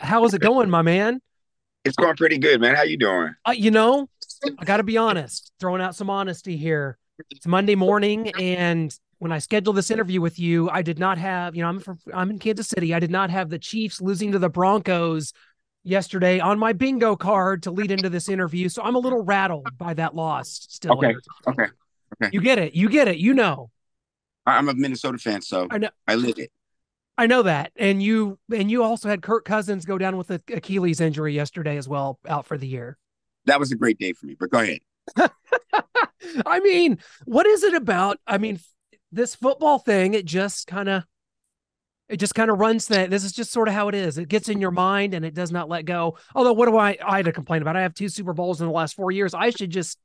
How is it going, my man? It's going pretty good, man. How you doing? You know, I got to be honest, throwing out some honesty here. It's Monday morning, and when I scheduled this interview with you, I did not have, I'm in Kansas City. I did not have the Chiefs losing to the Broncos yesterday on my bingo card to lead into this interview. So I'm a little rattled by that loss still Okay, here. okay, okay. You get it. You get it. You know. I'm a Minnesota fan, so I know. I live it. I know that. And you also had Kirk Cousins go down with an Achilles injury yesterday as well, out for the year. That was a great day for me. But go ahead. I mean, what is it about? I mean, this football thing, it just kind of runs that. This is just sort of how it is. It gets in your mind and it does not let go. Although, what do I had to complain about? I have two Super Bowls in the last 4 years. I should just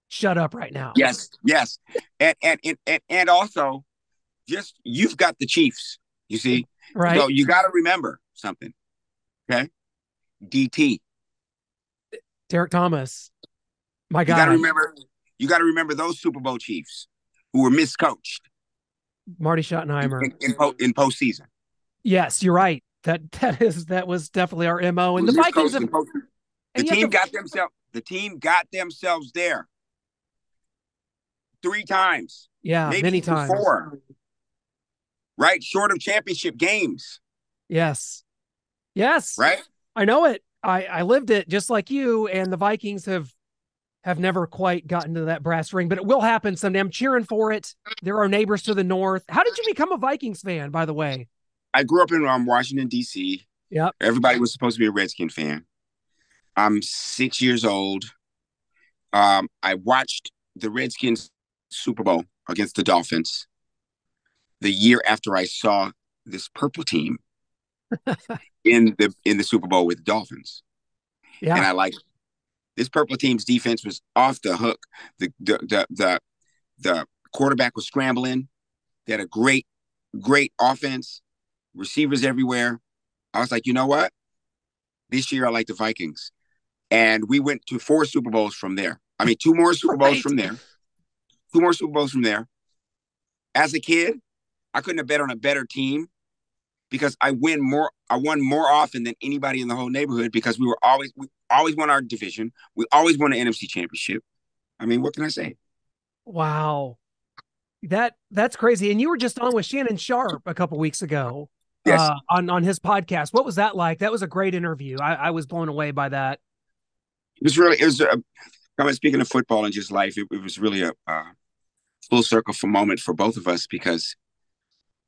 shut up right now. Yes, yes, and also, just you've got the Chiefs. You see, Right? so you got to remember something. Okay, DT. Derek Thomas. My You got to God. remember. You got to remember those Super Bowl Chiefs who were miscoached Marty Schottenheimer. in postseason. Yes, you're right. That was definitely our MO. And the Vikings Miscoached have in postseason. The and yet team the got themselves. The team got themselves there three times, yeah, maybe many even times. four. Right, short of championship games. Yes. Yes. Right. I know it. I lived it just like you, and the Vikings have never quite gotten to that brass ring, but it will happen someday. I'm cheering for it. There are neighbors to the north. How did you become a Vikings fan, by the way? I grew up in Washington D.C. Yep. Everybody was supposed to be a Redskin fan. I'm 6 years old. I watched the Redskins Super Bowl against the Dolphins the year after I saw this purple team in the Super Bowl with the Dolphins, and Yeah. I like this purple team's defense was off the hook. The quarterback was scrambling. They had a great offense, receivers everywhere. I was like, you know what? This year I like the Vikings, and we went to four Super Bowls from there. I mean, two more Super Bowls Right. from there. Two more Super Bowls from there. As a kid, I couldn't have bet on a better team because I won more often than anybody in the whole neighborhood because we always won our division. We always won the NFC championship. I mean, what can I say? Wow. That's crazy. And you were just on with Shannon Sharp a couple weeks ago, Yes. on his podcast. What was that like? That was a great interview. I was blown away by that. It was I mean, speaking of football and just life, it was really a full circle for moment for both of us because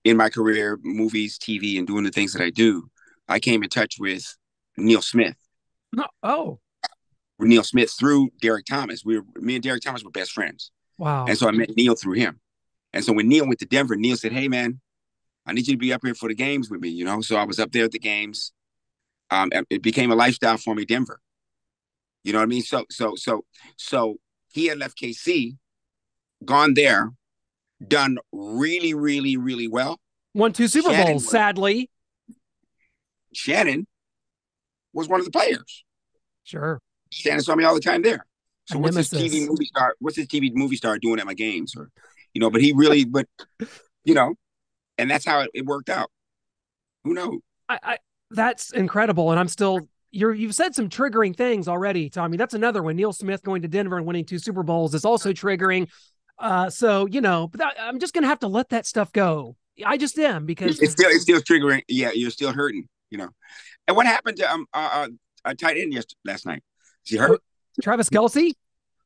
in my career, movies, TV, and doing the things that I do, I came in touch with Neil Smith. No. Oh, Neil Smith through Derek Thomas. Me and Derek Thomas were best friends. And wow. so I met Neil through him. And so when Neil went to Denver, Neil said, "Hey man, I need you to be up here for the games with me." So I was up there at the games. It became a lifestyle for me, Denver. You know what I mean? So he had left KC, gone there, done really, really, really well. Won two Super Shannon Bowls, was sadly. Shannon was one of the players. Sure. Shannon saw me all the time there. A So what's this TV nemesis. movie star? What's this TV movie star doing at my games? But he really, you know, and that's how it worked out. Who knows? I that's incredible. And I'm still you've said some triggering things already, Tommy. That's another one. Neil Smith going to Denver and winning two Super Bowls is also triggering. But I'm just gonna have to let that stuff go. I just am because It's still triggering. Yeah, you're still hurting. And what happened to a tight end last night? Is he hurt? Travis Kelsey.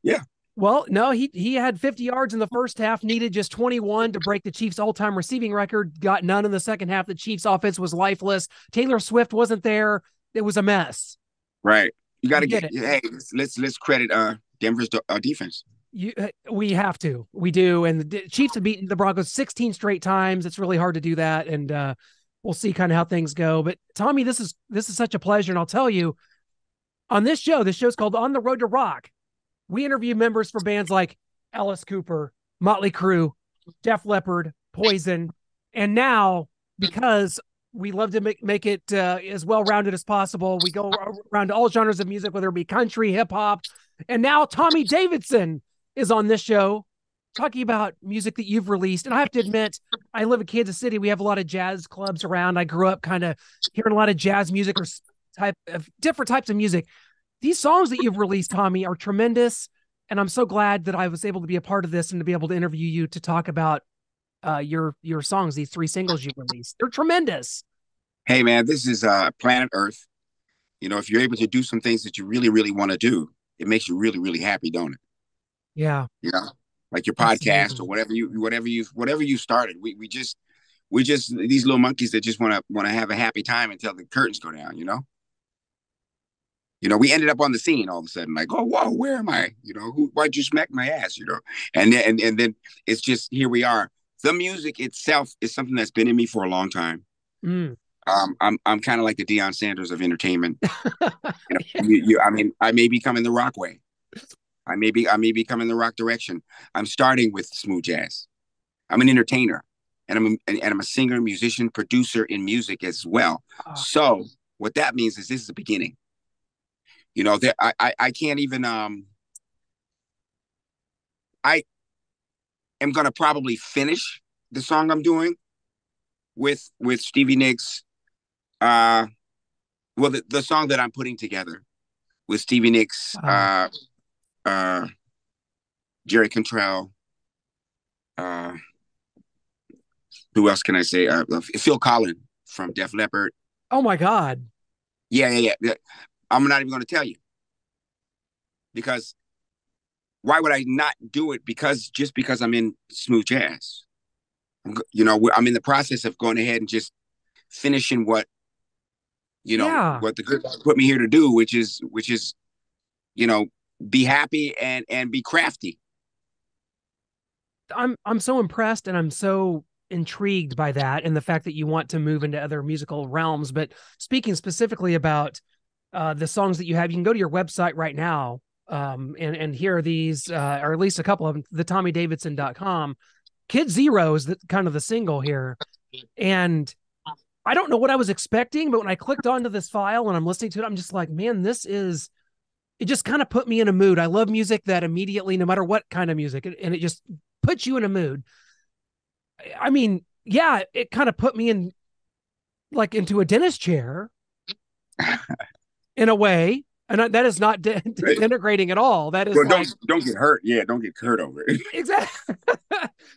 Yeah. Well, no, he had 50 yards in the first half, needed just 21 to break the Chiefs' all-time receiving record, got none in the second half. The Chiefs' offense was lifeless. Taylor Swift wasn't there. It was a mess. Right. You got You to get get. it. Hey, let's credit Denver's defense. We have to. We do. And the Chiefs have beaten the Broncos 16 straight times. It's really hard to do that. And we'll see kind of how things go. But Tommy, this is such a pleasure. And I'll tell you, on this show's called On the Road to Rock. We interview members for bands like Alice Cooper, Motley Crue, Def Leppard, Poison, and now because we love to make it as well rounded as possible, we go around to all genres of music, whether it be country, hip hop, and now Tommy Davidson is on this show talking about music that you've released. And I have to admit, I live in Kansas City. We have a lot of jazz clubs around. I grew up kind of hearing a lot of jazz music or type of different types of music. These songs that you've released, Tommy, are tremendous. And I'm so glad that I was able to be a part of this and to be able to interview you to talk about your songs, these 3 singles you've released. They're tremendous. Hey, man, this is planet Earth. You know, if you're able to do some things that you really, really want to do, it makes you really, really happy, don't it? Yeah. You know, like your podcast or whatever you started. We just these little monkeys that just want to have a happy time until the curtains go down. We ended up on the scene all of a sudden, like, oh, whoa, where am I? Why'd you smack my ass? And then it's just here we are. The music itself is something that's been in me for a long time. Mm. I'm kind of like the Deion Sanders of entertainment. I mean, I may be coming the rock way. I may be coming the rock direction. I'm starting with smooth jazz. I'm an entertainer, and I'm a singer, musician, producer in music as well. So what that means is this is the beginning. I can't even. I am gonna probably finish the song I'm doing with Stevie Nicks. Well, the song that I'm putting together with Stevie Nicks, Jerry Cantrell, who else can I say? Phil Collins from Def Leppard. Oh my God. Yeah. I'm not even going to tell you, because why would I not do it? Just because I'm in smooth jazz. I'm in the process of going ahead and just finishing what the good God put me here to do, which is be happy and be crafty. I'm so impressed, and I'm so intrigued by that, and the fact that you want to move into other musical realms. But speaking specifically about the songs that you have, you can go to your website right now and hear these, or at least a couple of them, the TommyDavidson.com. Kid Zero is kind of the single here. And I don't know what I was expecting, but when I clicked onto this file and I'm listening to it, I'm just like, man, it just kind of put me in a mood. I love music that immediately, no matter what kind of music, and it just puts you in a mood. I mean, yeah, it kind of put me into a dentist chair in a way. And that is not denigrating at all. That is don't get hurt. Yeah, don't get hurt over it. Exactly.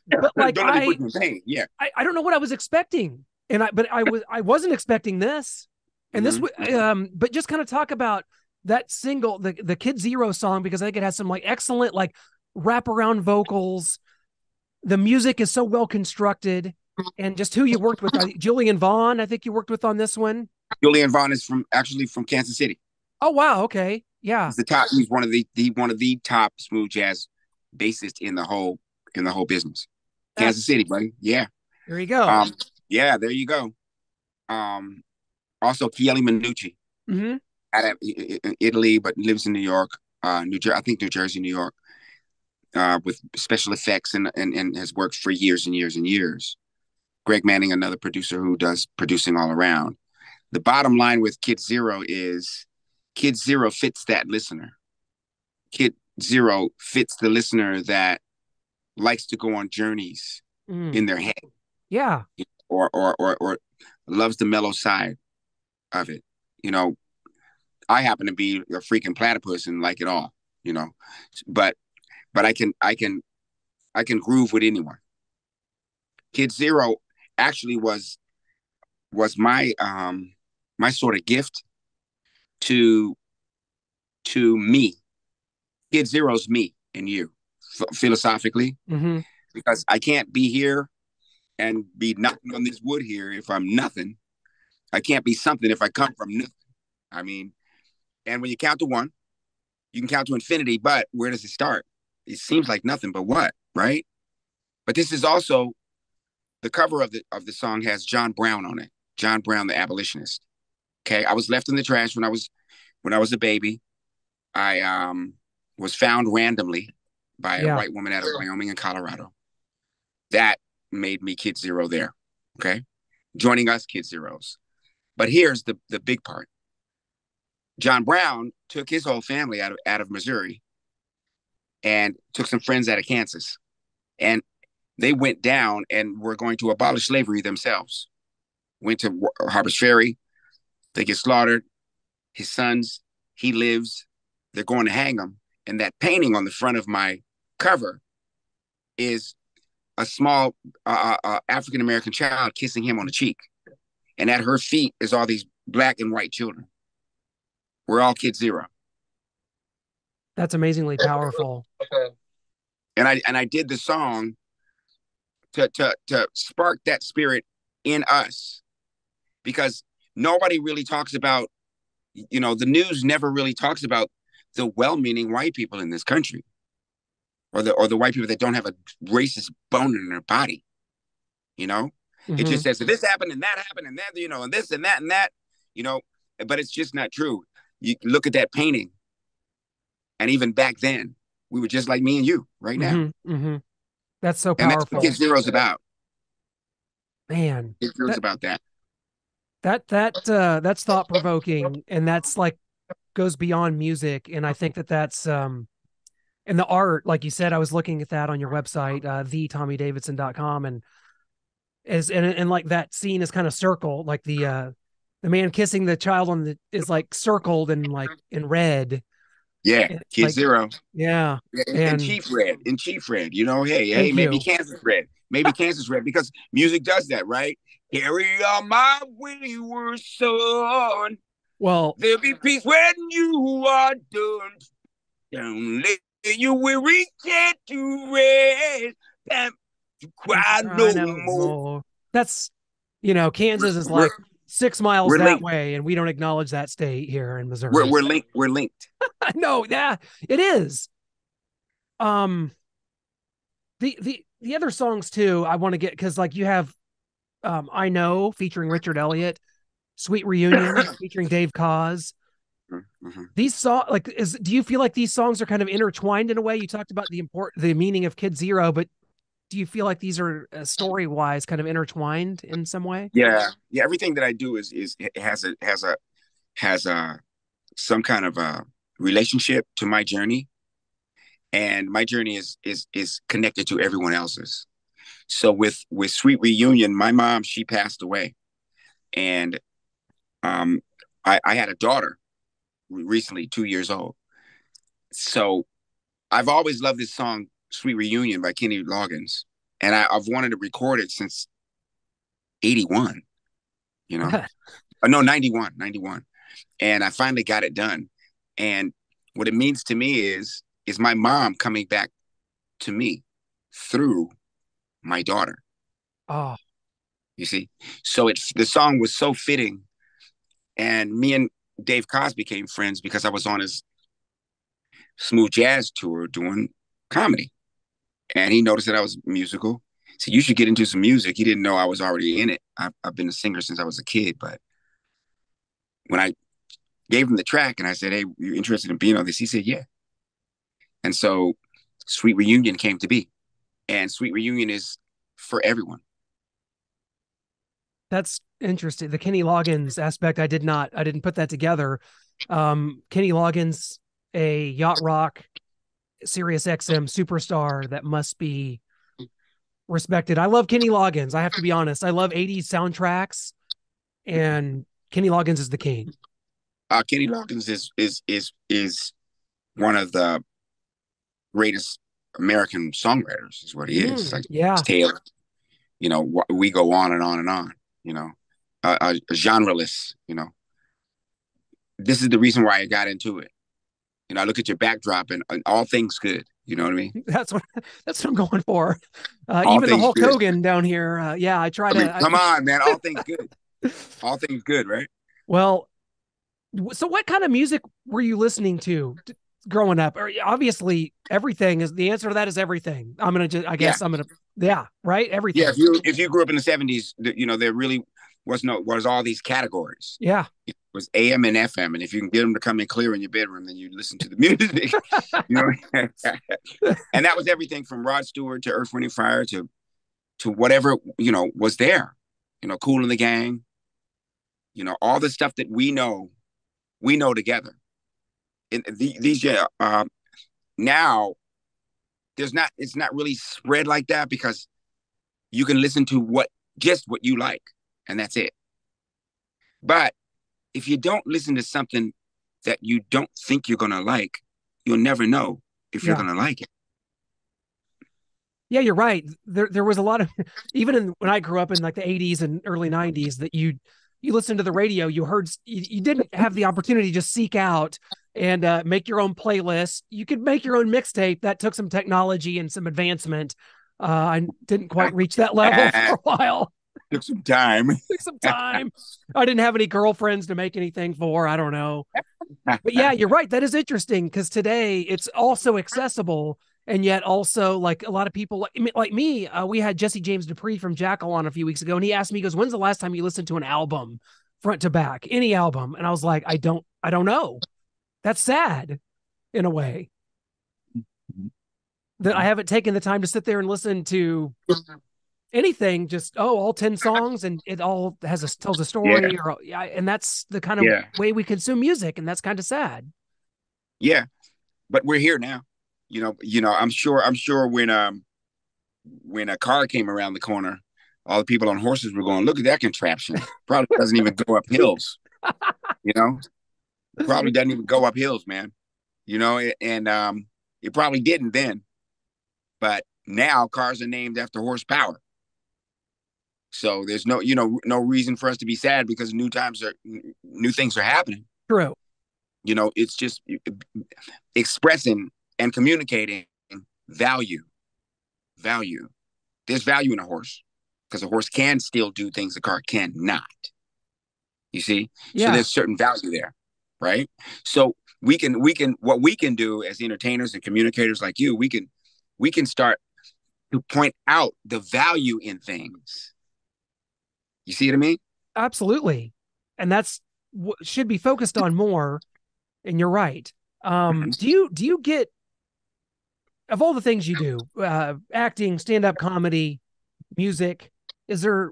But like don't let it put you in pain. Yeah. I don't know what I was expecting. But I wasn't expecting this. And this but just kind of talk about that single, the Kid Zero song, because I think it has some excellent wraparound vocals. The music is so well constructed, and just who you worked with. Julian Vaughn, I think you worked with on this one. Julian Vaughn is actually from Kansas City. Oh wow, okay. Yeah. He's one of the top smooth jazz bassists in the whole business. Kansas City, buddy. Yeah. There you go. Yeah, there you go. Also Chieli Minucci. Mm-hmm. Out of Italy, but lives in New York, New Jersey, New York, with special effects and has worked for years and years and years. Greg Manning, another producer who does producing all around. The bottom line with Kid Zero is Kid Zero fits that listener. Kid Zero fits the listener that likes to go on journeys in their head. Yeah. Or loves the mellow side of it. I happen to be a freaking platypus and like it all, but I can groove with anyone. Kid Zero actually was my my sort of gift to me. Kid Zero's me and you, philosophically, because I can't be here and be knocking on this wood here if I'm nothing. I can't be something if I come from nothing. I mean, and when you count to one, you can count to infinity, but where does it start? It seems like nothing but what, right? But this is also the cover of the song has John Brown on it. John Brown, the abolitionist. Okay, I was left in the trash when I was a baby. I was found randomly by a white woman out of Wyoming and Colorado. That made me Kid Zero there. Okay, joining us Kid Zeros. But here's the big part. John Brown took his whole family out of Missouri and took some friends out of Kansas. And they went down and were going to abolish slavery themselves. Went to Harper's Ferry. They get slaughtered. his sons, he lives, they're going to hang him. And that painting on the front of my cover is a small African American child kissing him on the cheek. And at her feet is all these black and white children. We're all Kid Zero. That's amazingly powerful. And I did the song to spark that spirit in us, because nobody really talks about, the news never really talks about the well-meaning white people in this country, or the white people that don't have a racist bone in their body. It just says that this happened and that happened and that, and this and that and that, but it's just not true. You look at that painting, and even back then, we were just like me and you right now. That's so And that's powerful. what Kid Zero's about. Man, Kid Zero's about that. That's thought provoking, and that's like goes beyond music. And I think that's and the art, like you said, I was looking at that on your website, thetommydavidson.com, and like that scene is kind of circled, like the man kissing the child is like circled and like in red. Yeah, Kid like, Zero. Yeah. And Chief Red. Hey, maybe Kansas Red. Maybe Kansas Red, because music does that, right? Carry on my wayward son. Well, there'll be peace when you are done. Don't let your weary head to rest. Time to cry no more. That's, Kansas is like 6 miles that linked. Way, and we don't acknowledge that state here in Missouri. We're linked. We're linked. No, yeah, it is. The other songs too, I want to get, because like you have I Know featuring Richard Elliott, Sweet Reunion featuring Dave Koz. These songs, like, do you feel like these songs are kind of intertwined in a way? You talked about the meaning of Kid Zero, but do you feel like these are story wise kind of intertwined in some way? Yeah. Everything that I do has some kind of a relationship to my journey, and my journey is connected to everyone else's. So with Sweet Reunion, my mom, she passed away, and I had a daughter recently, 2 years old. So I've always loved this song, Sweet Reunion by Kenny Loggins, and I've wanted to record it since 81, no, 91. And I finally got it done. And what it means to me is my mom coming back to me through my daughter. Oh, you see? So the song was so fitting. And me and Dave Koz became friends because I was on his smooth jazz tour doing comedy. And he noticed that I was musical. He said, you should get into some music. He didn't know I was already in it. I've been a singer since I was a kid. But when I gave him the track and I said, hey, you interested in being on this? He said, yeah. And so Sweet Reunion came to be. And Sweet Reunion is for everyone. That's interesting. The Kenny Loggins aspect, I didn't put that together. Kenny Loggins, a yacht rock, Sirius XM superstar that must be respected. I love Kenny Loggins. I have to be honest. I love 80s soundtracks, and Kenny Loggins is the king. Kenny Loggins is one of the greatest American songwriters, is what he is. Like, yeah. Taylor, we go on and on and on, a genreless, this is the reason why I got into it. I look at your backdrop and all things good. You know what I mean? That's what I'm going for. Even the Hulk Hogan down here. I try to. Come on, man. All things good. All things good, right? Well, so what kind of music were you listening to growing up? Or obviously, everything is the answer to that is everything. Right? Everything. Yeah, if you grew up in the 70s, there really was all these categories. Yeah. It was AM and FM, and if you can get them to come in clear in your bedroom, then you listen to the music. And that was everything from Rod Stewart to Earth, Wind & Fire to whatever was there. Kool and the Gang. All the stuff that we know together. And these now it's not really spread like that, because you can listen to what you like, and that's it. But if you don't listen to something that you don't think you're gonna like, you'll never know if you're Yeah. gonna like it. Yeah, you're right. There was a lot of even when I grew up in like the 80s and early 90s that you listened to the radio, you didn't have the opportunity to just seek out and make your own playlist. You could make your own mixtape. That took some technology and some advancement. I didn't quite reach that level for a while. Took some time. Took some time. I didn't have any girlfriends to make anything for. I don't know. But yeah, you're right. That is interesting because today it's also accessible, and yet also like a lot of people like me. We had Jesse James Dupree from Jackal on a few weeks ago, and he asked me, he goes, "When's the last time you listened to an album front to back, any album?" And I was like, I don't know. That's sad in a way that I haven't taken the time to sit there and listen to anything. Just all 10 songs, and it all tells a story, Yeah. or yeah, and that's the kind of Yeah. way we consume music, and that's kind of sad. Yeah. But we're here now. I'm sure when a car came around the corner, all the people on horses were going, look at that contraption. Probably doesn't even go up hills, you know? Probably doesn't even go up hills, man. And it probably didn't then. But now cars are named after horsepower. So there's no reason for us to be sad because new things are happening. True. It's just expressing and communicating value. Value. There's value in a horse because a horse can still do things a car cannot. You see? So Yeah. there's certain value there, right? So what we can do as entertainers and communicators like you, we can start to point out the value in things. You see what I mean? Absolutely. And that's what should be focused on more. And you're right. Do you get, of all the things you do, acting, stand-up comedy, music, is there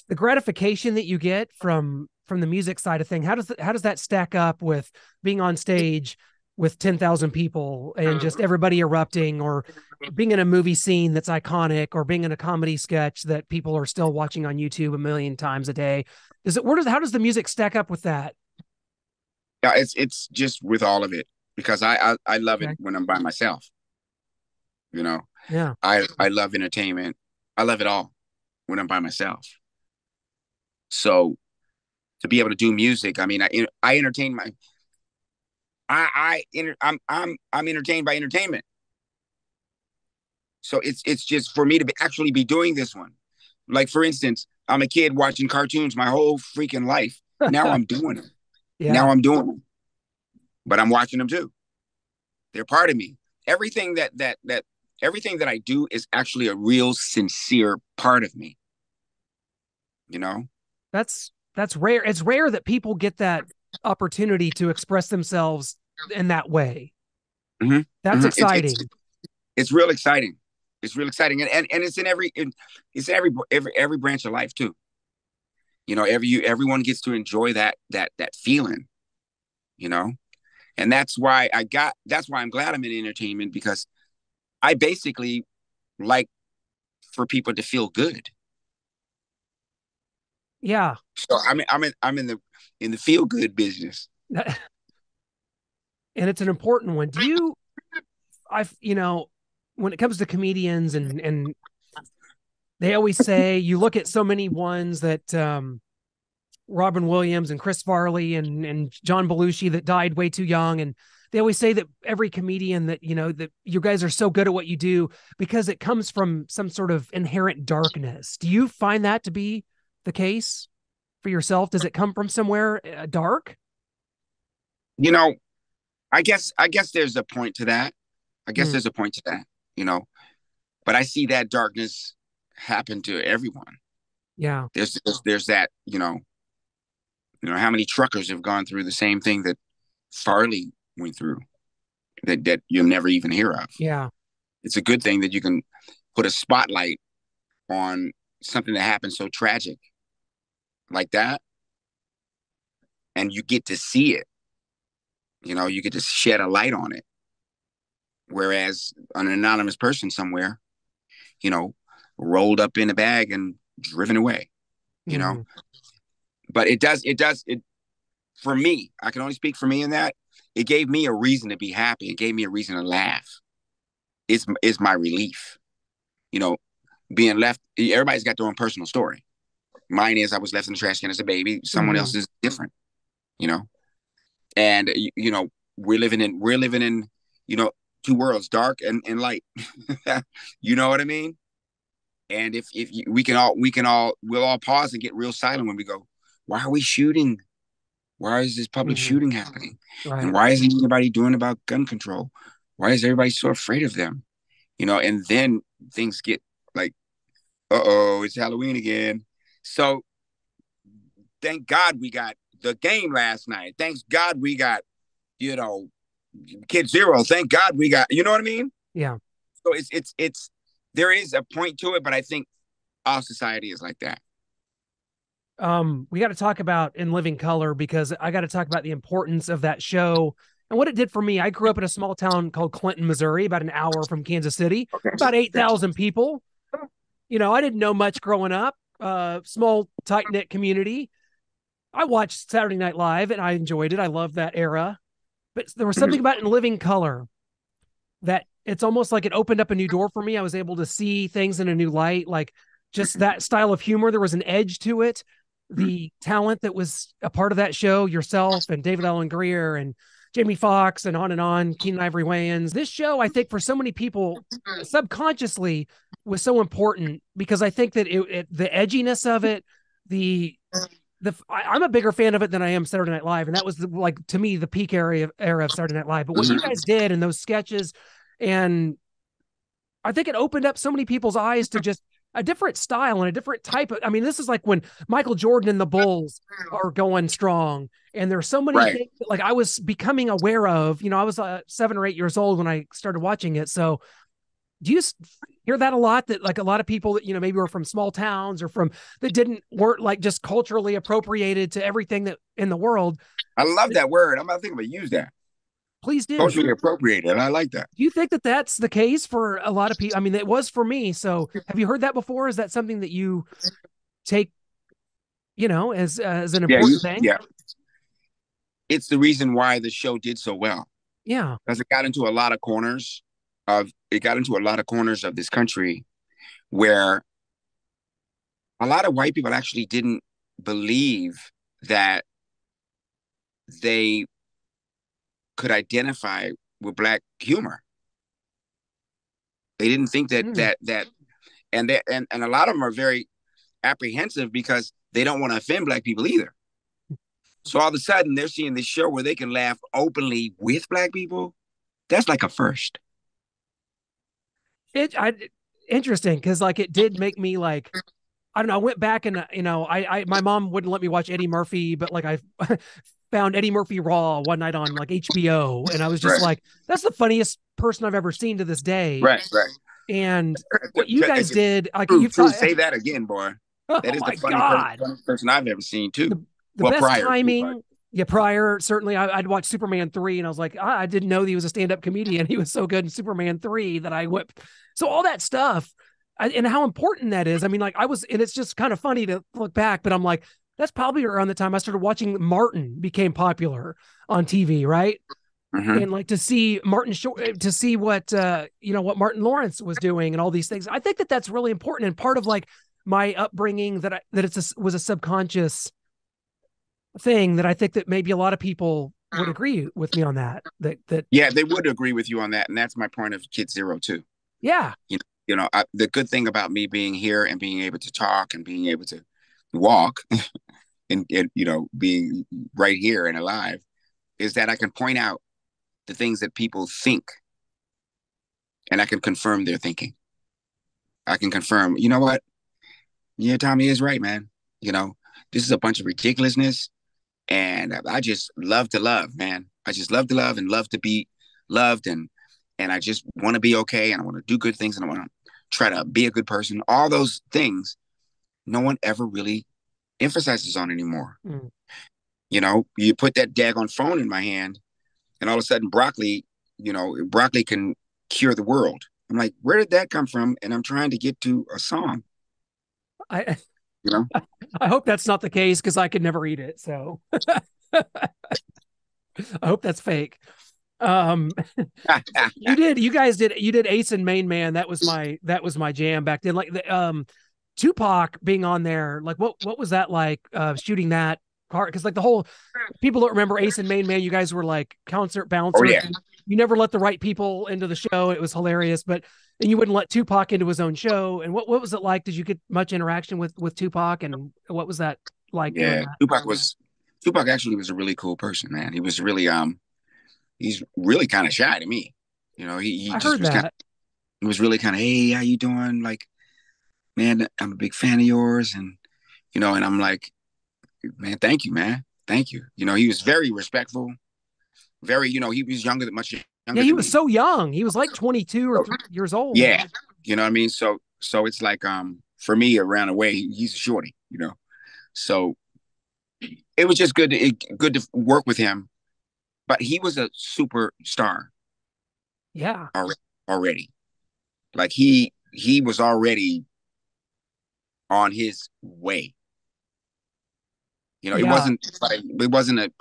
the gratification that you get from the music side of thing? How does that stack up with being on stage with 10,000 people and just everybody erupting, or being in a movie scene that's iconic, or being in a comedy sketch that people are still watching on YouTube a million times a day? How does the music stack up with that? Yeah, it's just with all of it because I love Okay. it when I'm by myself. Yeah. I love entertainment. I love it all when I'm by myself. So to be able to do music, I mean, I entertain my I'm entertained by entertainment. So it's just for me to actually be doing this one. Like for instance, I'm a kid watching cartoons my whole freaking life. Now I'm doing it. Yeah. Now I'm doing them, but I'm watching them too. They're part of me. Everything everything that I do is actually a real sincere part of me. You know? That's rare. It's rare that people get that opportunity to express themselves in that way. Mm-hmm. That's Mm-hmm. exciting. It's real exciting. It's real exciting, and it's in every branch of life too. Everyone gets to enjoy that feeling. And that's why I'm glad I'm in entertainment, because I basically like for people to feel good. Yeah. So I'm in the feel good business. And it's an important one. When it comes to comedians, and they always say, you look at so many ones that Robin Williams and Chris Farley and John Belushi that died way too young, and they always say that every comedian that that you guys are so good at what you do because it comes from some sort of inherent darkness. Do you find that to be the case for yourself? Does it come from somewhere dark? I guess there's a point to that. There's a point to that, but I see that darkness happen to everyone. Yeah. There's that, how many truckers have gone through the same thing that Farley went through that you'll never even hear of. Yeah. It's a good thing that you can put a spotlight on something that happened so tragic like that, and you get to see it. You get to shed a light on it. Whereas an anonymous person somewhere, rolled up in a bag and driven away, But it for me, I can only speak for me in that. It gave me a reason to be happy. It gave me a reason to laugh. It's my relief. You know, being left, everybody's got their own personal story. Mine is I was left in the trash can as a baby. Someone else is different, you know. And you know, we're living in, you know, two worlds, dark and light. You know what I mean? And if you, we'll all pause and get real silent when we go, why are we shooting? Why is this public shooting happening? Right. And why isn't anybody doing about gun control? Why is everybody so afraid of them? You know, and then things get like, uh-oh, it's Halloween again. So thank God we got the game last night. Thanks God we got, you know, Kid Zero. Thank God we got, you know what I mean? Yeah. So it's there is a point to it, but I think our society is like that. We got to talk about In Living Color, because I got to talk about the importance of that show and what it did for me. I grew up in a small town called Clinton, Missouri, about an hour from Kansas City, about 8,000 people. You know, I didn't know much growing up, small, tight-knit community. I watched Saturday Night Live and I enjoyed it. I loved that era. But there was something about In Living Color that it's almost like it opened up a new door for me. I was able to see things in a new light, like just that style of humor. There was an edge to it. The talent that was a part of that show, yourself and David Allen Greer and Jamie Foxx and on, Keenan Ivory Wayans. This show, I think for so many people subconsciously was so important, because I think that the edginess of it, I'm a bigger fan of it than I am Saturday Night Live. And that was like, to me, the peak era of Saturday Night Live. But what you guys did in those sketches, and I think it opened up so many people's eyes to just a different style and a different type of, I mean, this is like when Michael Jordan and the Bulls are going strong. And there's so many things that, like, I was becoming aware of, you know, I was 7 or 8 years old when I started watching it. So do you hear that a lot, that like a lot of people that, you know, maybe were from small towns or weren't like just culturally appropriated to everything that in the world? I love that word. I'm not thinking about use that. Please do. Culturally appropriated. I like that. Do you think that that's the case for a lot of people? I mean, it was for me. So have you heard that before? Is that something that you take, you know, as an important thing? Yeah. It's the reason why the show did so well. Yeah. Because it got into a lot of corners of this country where a lot of white people actually didn't believe that they could identify with Black humor. They didn't think that and a lot of them are very apprehensive because they don't want to offend Black people either. So all of a sudden they're seeing this show where they can laugh openly with Black people. That's like a first. Interesting, because like it did make me like, I don't know, I went back and, you know, my mom wouldn't let me watch Eddie Murphy, but like I found Eddie Murphy Raw one night on like HBO, and I was just like, that's the funniest person I've ever seen to this day. Right. And what you guys did, like, say that again, boy. That is the funniest person I've ever seen too. The best timing. Yeah, prior, certainly. I'd watched Superman 3 and I was like, I didn't know he was a stand-up comedian. He was so good in Superman 3 that I whipped. So all that stuff, and how important that is. I mean, like, and it's just kind of funny to look back, but I'm like, that's probably around the time I started watching Martin became popular on TV, right? And like to see to see what, you know, what Martin Lawrence was doing and all these things. I think that that's really important, and part of like my upbringing that was a subconscious thing that I think that maybe a lot of people would agree with me on that. Yeah, they would agree with you on that, and that's my point of Kid Zero too. Yeah, the good thing about me being here and being able to talk and being able to walk and you know, being right here and alive is that I can point out the things that people think, and I can confirm their thinking. I can confirm, you know what? Yeah, Tommy is right, man. You know, this is a bunch of ridiculousness. And I just love to love, man. I just love to love and love to be loved. And I just want to be okay. And I want to do good things. And I want to try to be a good person. All those things no one ever really emphasizes on anymore. You know, you put that daggone phone in my hand and all of a sudden broccoli can cure the world. I'm like, where did that come from? And I'm trying to get to a song. You know, I hope that's not the case, because I could never eat it. So I hope that's fake. Um, you did Ace and Main Man. That was my jam back then. Like Tupac being on there, like what was that like shooting that part? Because like the whole people don't remember Ace and Main Man. You guys were like concert Oh bouncers. yeah, You never let the right people into the show. It was hilarious, but and you wouldn't let Tupac into his own show. And what was it like? Did you get much interaction with Tupac? And what was that like doing yeah. that? Tupac actually was a really cool person, man. He was really he's really kind of shy to me. You know, he I just heard was kind that. of he was really kind of, hey, how you doing? Like, man, I'm a big fan of yours, and and I'm like, man, thank you, man, thank you. He was very respectful, very, he was much Yeah, younger he than was me. so young. He was like 22 or So, 3 years old. yeah, you know what I mean. So it's like, for me around the way, he's a shorty, So it was just good to work with him. But he was a superstar Yeah. already. Like he was already on his way. It Yeah. wasn't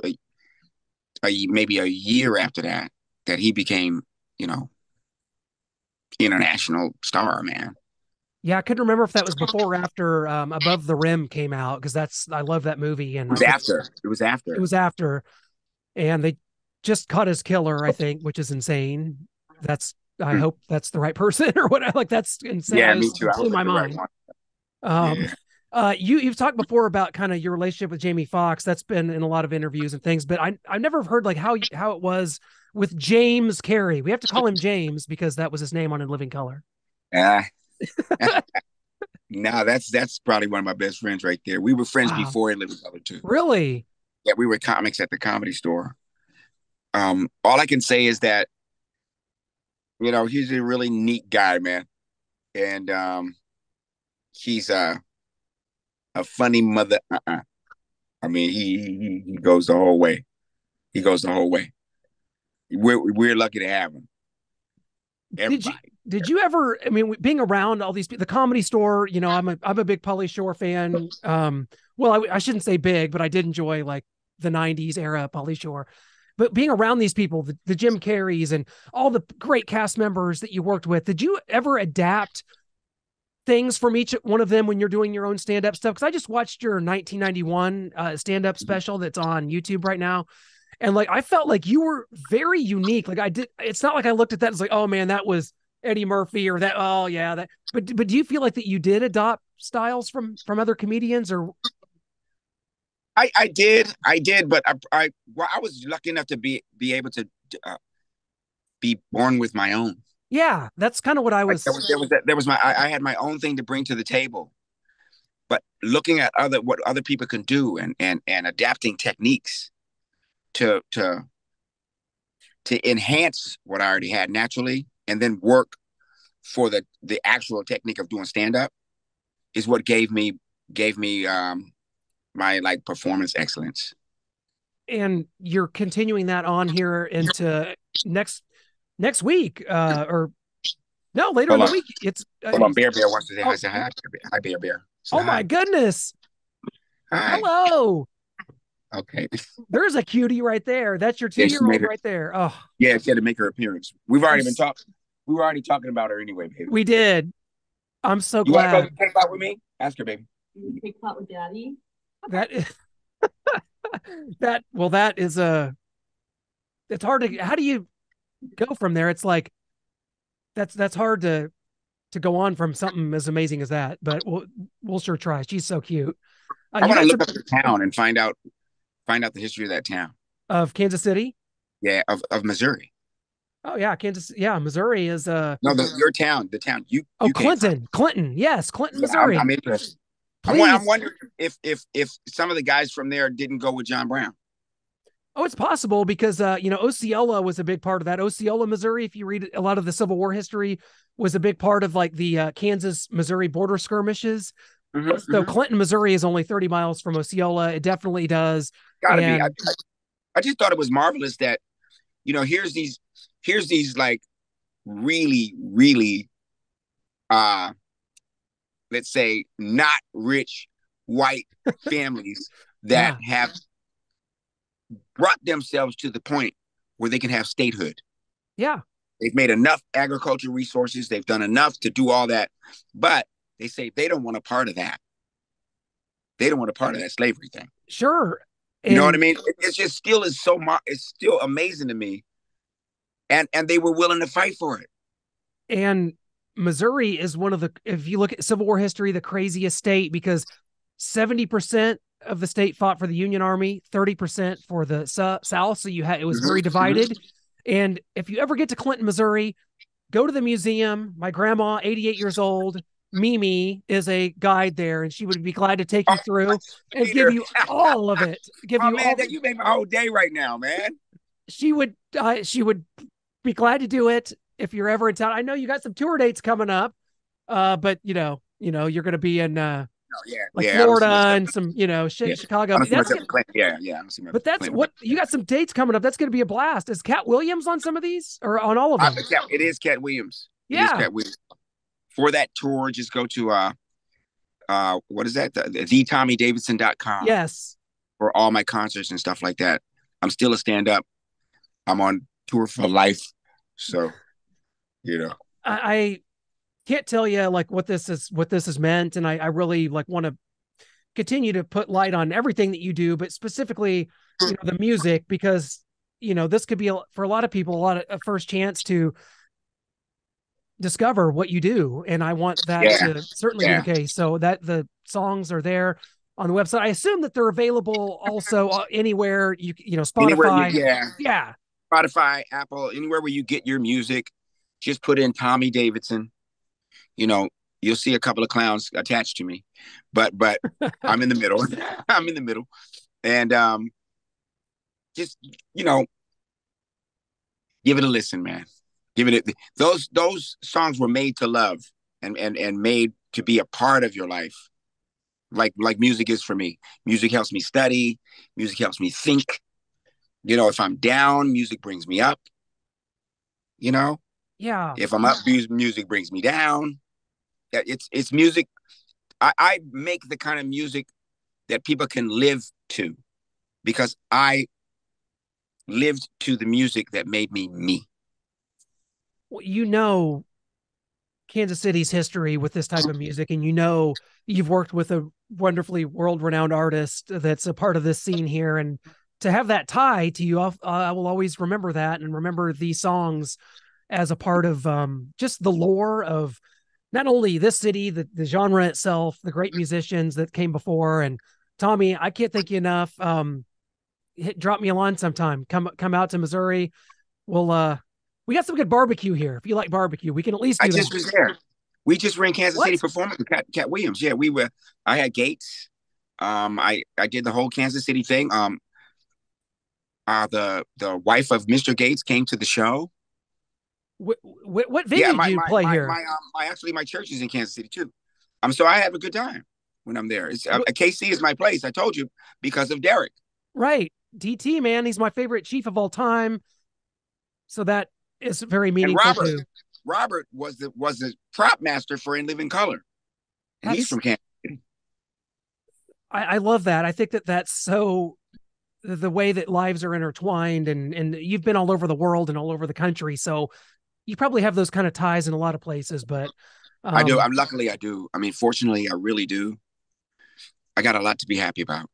maybe a year after that he became, you know, international star, man. Yeah, I couldn't remember if that was before or after Above the Rim came out because that's I love that movie and It was after. It was it after. was after and they just cut his killer, I think, which is insane. That's I Hmm. hope that's the right person or what. Like that's insane. Yeah, I me just too. I blew hope my it's the right mind. one. Um, Yeah. you've talked before about kind of your relationship with Jamie Foxx. That's been in a lot of interviews and things, but I never heard like how it was with James Carey. We have to call him James because that was his name on In Living Color. Uh, no, that's probably one of my best friends right there. We were friends Wow, before LIiving Color too. really? Yeah, we were comics at the Comedy Store. All I can say is that he's a really neat guy, man, and he's a funny mother. I mean, he goes the whole way. He goes the whole way. We're lucky to have him. Did you Everybody. did you ever? I mean, being around all these the Comedy Store, I'm a big Pauly Shore fan. Well, I shouldn't say big, but I did enjoy like the '90s era Pauly Shore. But being around these people, the Jim Carreys and all the great cast members that you worked with, did you ever adapt things from each one of them when you're doing your own stand-up stuff? Because I just watched your 1991 stand-up special that's on YouTube right now, and like I felt like you were very unique. Like I did, it's not like I looked at that and was like, oh man, that was Eddie Murphy or that. Oh yeah, that. But do you feel like that you did adopt styles from other comedians or? I did, but I was lucky enough to be able to uh, be born with my own. Yeah, that's kind of what I Like was. there was I had my own thing to bring to the table. But looking at what other people can do and adapting techniques to to to enhance what I already had naturally, and then work for the actual technique of doing stand up is what gave me my like performance excellence. And you're continuing that on here into next next week, or no, later in Hold the on, week. It's hold on. Bear Bear wants to say hi. oh Say hi. Hi, Bear Bear. Say oh my hi. goodness. Hi. Hello. Okay. There's a cutie right there. That's your two Yeah, year old right there. Oh, she had to make her appearance. I'm We were already talking about her anyway, baby. we did. I'm so You want to go glad to the cake pot with me? Ask her, baby. Take pot with daddy. that that well that is a it's hard to how do you go from there? It's like that's hard to go on from something as amazing as that, but we'll sure try. She's so cute. I You want to guys look are up the town and find out the history of that town. of Kansas City. Yeah, of Missouri. Oh yeah, Kansas. Yeah, Missouri is No, your town, the town oh you came from. Clinton. Yes, Clinton, Yeah, I'm Missouri. interested. I'm Please. wondering if some of the guys from there didn't go with John Brown. Oh, it's possible because Osceola was a big part of that. Osceola, Missouri, if you read a lot of the Civil War history, was a big part of like the Kansas Missouri border skirmishes. So Mm-hmm. Clinton, Missouri is only 30 miles from Osceola. It definitely does. Gotta be. And I just thought it was marvelous that here's these like really really uh let's say not rich white families that yeah, have brought themselves to the point where they can have statehood. Yeah. They've made enough agricultural resources. They've done enough to do all that. But they say they don't want a part of that. They don't want a part of that slavery thing. Sure. You know what I mean? It's just still is so it's still amazing to me. And they were willing to fight for it. And Missouri is one of the, if you look at Civil War history, the craziest state, because 70% of the state fought for the Union Army, 30% for the South. So it was very divided. And if you ever get to Clinton, Missouri, go to the museum. My grandma, 88 years old, Mimi, is a guide there, and she would be glad to take you through and give you all of it. You made my whole day right now, man. She would be glad to do it if you're ever in town. I know you got some tour dates coming up, but you're going to be in Florida and some, Chicago. But that's what you got some dates coming up. That's going to be a blast. Is Cat Williams on some of these or on all of them? It is Cat Williams. Yeah. It is Cat Williams. For that tour, just go to what is that? The TommyDavidson.com. Yes. For all my concerts and stuff like that. I'm still a stand-up. I'm on tour for life. So, I can't tell you like what this has meant. And I really want to continue to put light on everything that you do, but specifically, the music, because, this could be for a lot of people, a first chance to discover what you do. And I want that to certainly be the case. So that the songs are there on the website. I assume that they're available also anywhere Spotify. Spotify, Apple, anywhere where you get your music, just put in Tommy Davidson. You'll see a couple of clowns attached to me, but I'm in the middle. I'm in the middle. And just, give it a listen, man. Give it those songs were made to love and made to be a part of your life. Like music is for me. Music helps me study. Music helps me think. If I'm down, music brings me up. Yeah. If I'm up, music brings me down. It's music. I make the kind of music that people can live to, because I lived to the music that made me. Well, Kansas City's history with this type of music, and you've worked with a wonderfully world-renowned artist that's a part of this scene here, and to have that tie to you, I will always remember that and remember these songs as a part of just the lore of not only this city, the genre itself, the great musicians that came before. And Tommy, I can't thank you enough. Drop me a line sometime. Come out to Missouri. We got some good barbecue here. If you like barbecue, we can at least do that. I just was there. We just were in Kansas City performing with Cat Williams. Yeah, we were. I had Gates. I did the whole Kansas City thing. The wife of Mr. Gates came to the show. What venue do you play here? My church is in Kansas City too. So I have a good time when I'm there. KC is my place. I told you, because of Derek. Right, DT, man, he's my favorite chief of all time. So that is very meaningful too. Robert was the prop master for LIiving Color, and he's from Kansas City. I love that. I think that's so the way that lives are intertwined, and you've been all over the world and all over the country, so you probably have those kind of ties in a lot of places. But I do. Luckily I do. Fortunately, I really do. I got a lot to be happy about.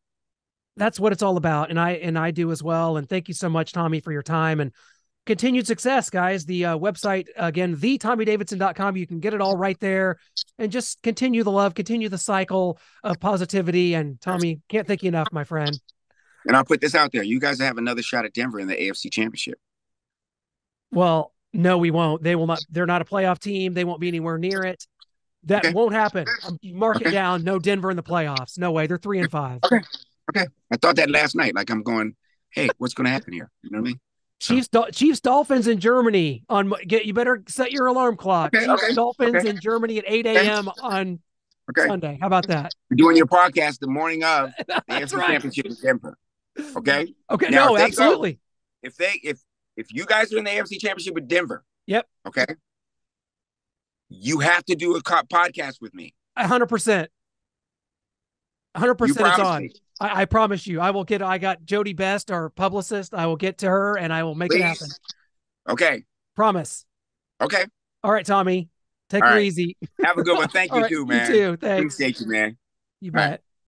That's what it's all about, and I do as well. And thank you so much, Tommy, for your time and continued success, guys. The website, again, TheTommyDavidson.com. You can get it all right there, and just continue the love, continue the cycle of positivity. And Tommy, can't thank you enough, my friend. And I'll put this out there. You guys have another shot at Denver in the AFC Championship. Well, no, we won't. They will not. They're not a playoff team. They won't be anywhere near it. That won't happen. Mark it down. No Denver in the playoffs. No way. They're 3-5. Okay. I thought that last night. Like, I'm going, hey, what's going to happen here? You know what I mean? Chiefs Dolphins in Germany you better set your alarm clock. Chiefs Dolphins in Germany at 8 a.m. on Sunday. How about that? You're doing your podcast the morning of the That's AFC right. Championship in Denver. Okay. Now, no, absolutely. If you guys are in the AFC Championship with Denver, yep. Okay. You have to do a podcast with me. 100%. 100% it's on. I promise you, I got Jody Best, our publicist. I will get to her and I will make it happen. Okay. Promise. Okay. All right, Tommy. Take All her right. easy. Have a good one. Thank you right, too, man. You too. Thanks. Appreciate you, man. You All right. bet.